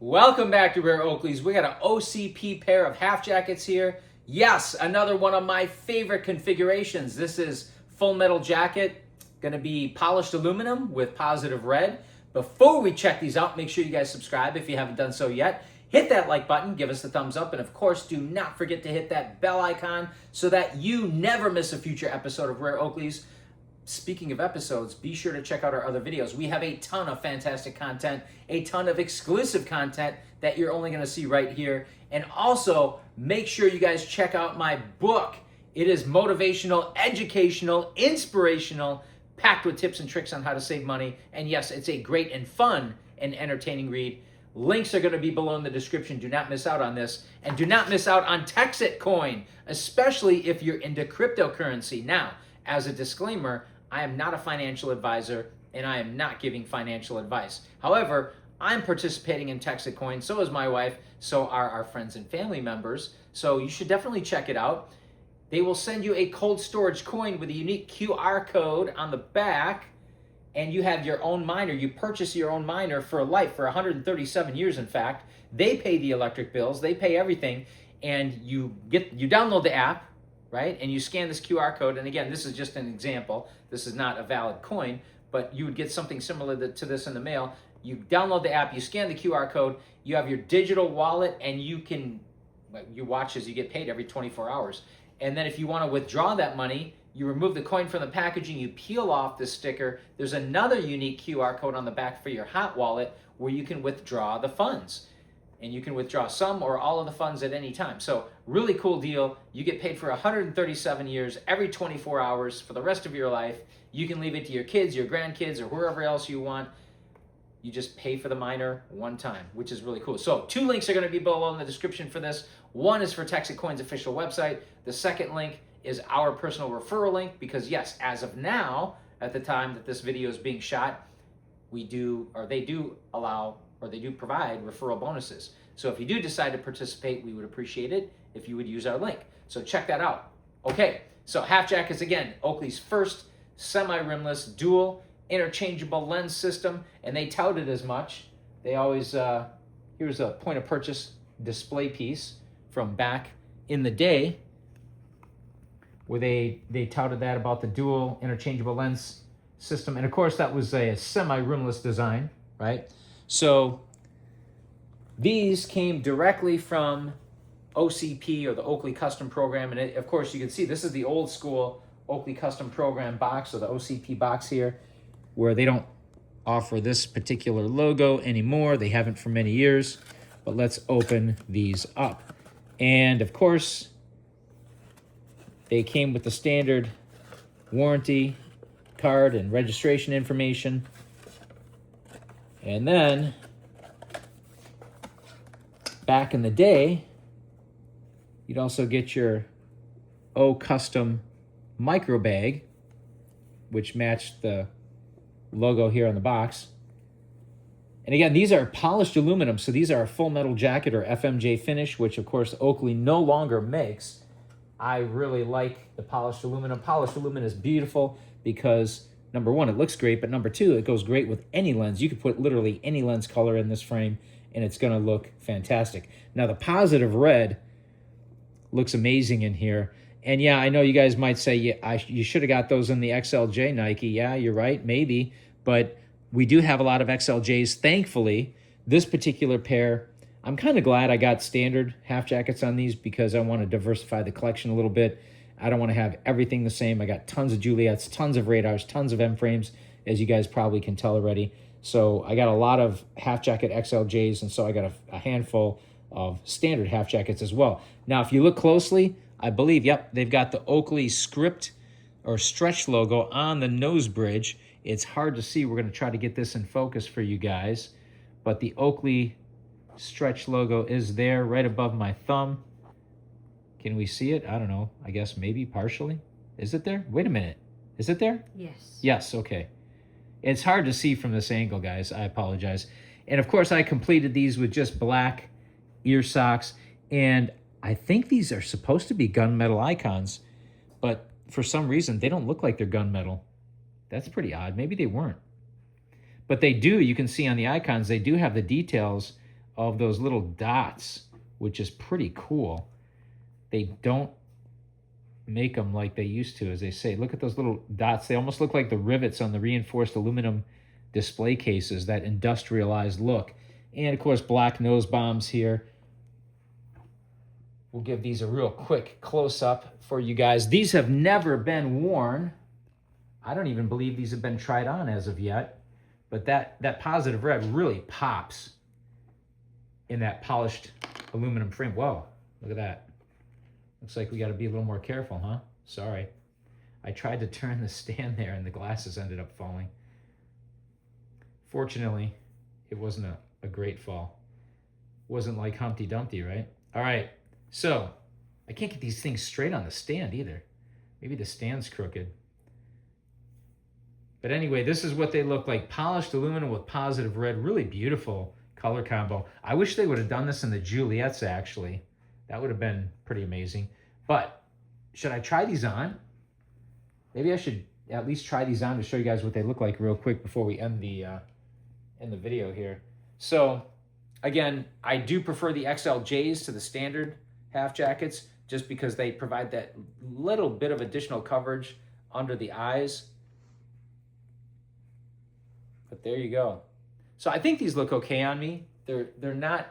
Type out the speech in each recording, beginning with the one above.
Welcome back to Rare Oakleys. We got an OCP pair of half jackets here. Yes, another one of my favorite configurations. This is full metal jacket, going to be polished aluminum with positive red. Before we check these out, make sure you guys subscribe if you haven't done so yet. Hit that like button, give us a thumbs up, and of course, do not forget to hit that bell icon so that you never miss a future episode of Rare Oakleys. Speaking of episodes, be sure to check out our other videos. We have a ton of fantastic content, a ton of exclusive content that you're only going to see right here. And also, make sure you guys check out my book. It is motivational, educational, inspirational, packed with tips and tricks on how to save money. And yes, it's a great and fun and entertaining read. Links are going to be below in the description. Do not miss out on this. And do not miss out on Texit Coin, especially if you're into cryptocurrency. Now, as a disclaimer, I am not a financial advisor, and I am not giving financial advice. However, I'm participating in Texit Coin, so is my wife, so are our friends and family members. So you should definitely check it out. They will send you a cold storage coin with a unique QR code on the back, and you have your own miner. You purchase your own miner for life, for 137 years, in fact. They pay the electric bills, they pay everything, and you download the app, right? And you scan this QR code. And again, this is just an example. This is not a valid coin, but you would get something similar to this in the mail. You download the app, you scan the QR code, you have your digital wallet, and you watch as you get paid every 24 hours. And then if you want to withdraw that money, you remove the coin from the packaging, you peel off the sticker. There's another unique QR code on the back for your hot wallet where you can withdraw the funds. And you can withdraw some or all of the funds at any time. So really cool deal. You get paid for 137 years, every 24 hours for the rest of your life. You can leave it to your kids, your grandkids, or whoever else you want. You just pay for the miner one time, which is really cool. So 2 links are going to be below in the description for this. One is for Texit Coin's official website. The second link is our personal referral link because yes, as of now, at the time that this video is being shot, they do provide referral bonuses. So if you do decide to participate, we would appreciate it if you would use our link. So check that out. Okay, so half jackets again, Oakley's first semi-rimless dual interchangeable lens system, and they touted as much. They always, here's a point of purchase display piece from back in the day where they touted that about the dual interchangeable lens system. And of course that was a semi-rimless design, right? So these came directly from OCP, or the Oakley Custom Program. And of course, you can see this is the old school Oakley Custom Program box, or the OCP box here, where they don't offer this particular logo anymore. They haven't for many years. But let's open these up. And of course, they came with the standard warranty card and registration information. And then, back in the day, you'd also get your O Custom micro bag, which matched the logo here on the box. And again, these are polished aluminum, so these are a full metal jacket or FMJ finish, which of course Oakley no longer makes. I really like the polished aluminum. Polished aluminum is beautiful because number one, it looks great, but number two, it goes great with any lens. You could put literally any lens color in this frame, and it's going to look fantastic. Now, the positive red looks amazing in here. And yeah, I know you guys might say, yeah, you should have got those in the XLJ Nike. Yeah, you're right, maybe. But we do have a lot of XLJs, thankfully. This particular pair, I'm kind of glad I got standard half jackets on these because I want to diversify the collection a little bit. I don't want to have everything the same. I got tons of Juliets, tons of Radars, tons of M-frames, as you guys probably can tell already. So I got a lot of half jacket XLJs, and so I got a handful of standard half jackets as well. Now, if you look closely, I believe, yep, they've got the Oakley script or stretch logo on the nose bridge. It's hard to see. We're going to try to get this in focus for you guys. But the Oakley stretch logo is there right above my thumb. Can we see it? I don't know. I guess maybe partially. Is it there? Wait a minute. Is it there? Yes. Yes, okay. It's hard to see from this angle, guys. I apologize. And of course, I completed these with just black ear socks. And I think these are supposed to be gunmetal icons, but for some reason, they don't look like they're gunmetal. That's pretty odd. Maybe they weren't. But they do. You can see on the icons, they do have the details of those little dots, which is pretty cool. They don't make them like they used to, as they say. Look at those little dots. They almost look like the rivets on the reinforced aluminum display cases, that industrialized look. And of course, black nose bombs here. We'll give these a real quick close-up for you guys. These have never been worn. I don't even believe these have been tried on as of yet. But that positive red really pops in that polished aluminum frame. Whoa, look at that. Looks like we got to be a little more careful, huh? Sorry. I tried to turn the stand there and the glasses ended up falling. Fortunately, it wasn't a great fall. Wasn't like Humpty Dumpty, right? All right, so I can't get these things straight on the stand either. Maybe the stand's crooked. But anyway, this is what they look like. Polished aluminum with positive red. Really beautiful color combo. I wish they would have done this in the Juliets, actually. That would have been pretty amazing. But should I try these on? Maybe I should at least try these on to show you guys what they look like real quick before we end the video here. So again, I do prefer the XLJs to the standard half jackets just because they provide that little bit of additional coverage under the eyes. But there you go. So I think these look okay on me. They're not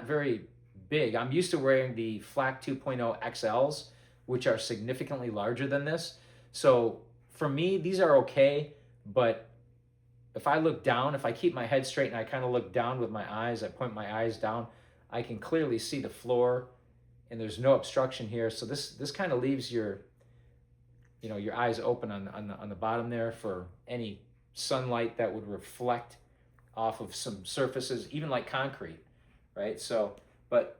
very big. I'm used to wearing the Flak 2.0 XLs, which are significantly larger than this. So for me, these are okay, but if I look down, if I keep my head straight and I kind of look down with my eyes, I point my eyes down, I can clearly see the floor and there's no obstruction here. So this kind of leaves your eyes open on the bottom there for any sunlight that would reflect off of some surfaces, even like concrete, right? So, but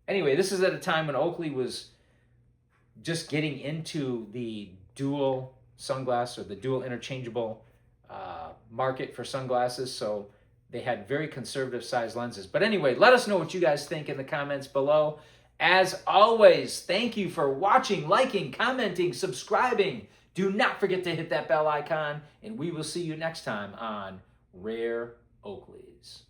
anyway, this is at a time when Oakley was just getting into the dual sunglass or the dual interchangeable market for sunglasses. So they had very conservative size lenses. But anyway, let us know what you guys think in the comments below. As always, thank you for watching, liking, commenting, subscribing. Do not forget to hit that bell icon, and we will see you next time on Rare Oakleys.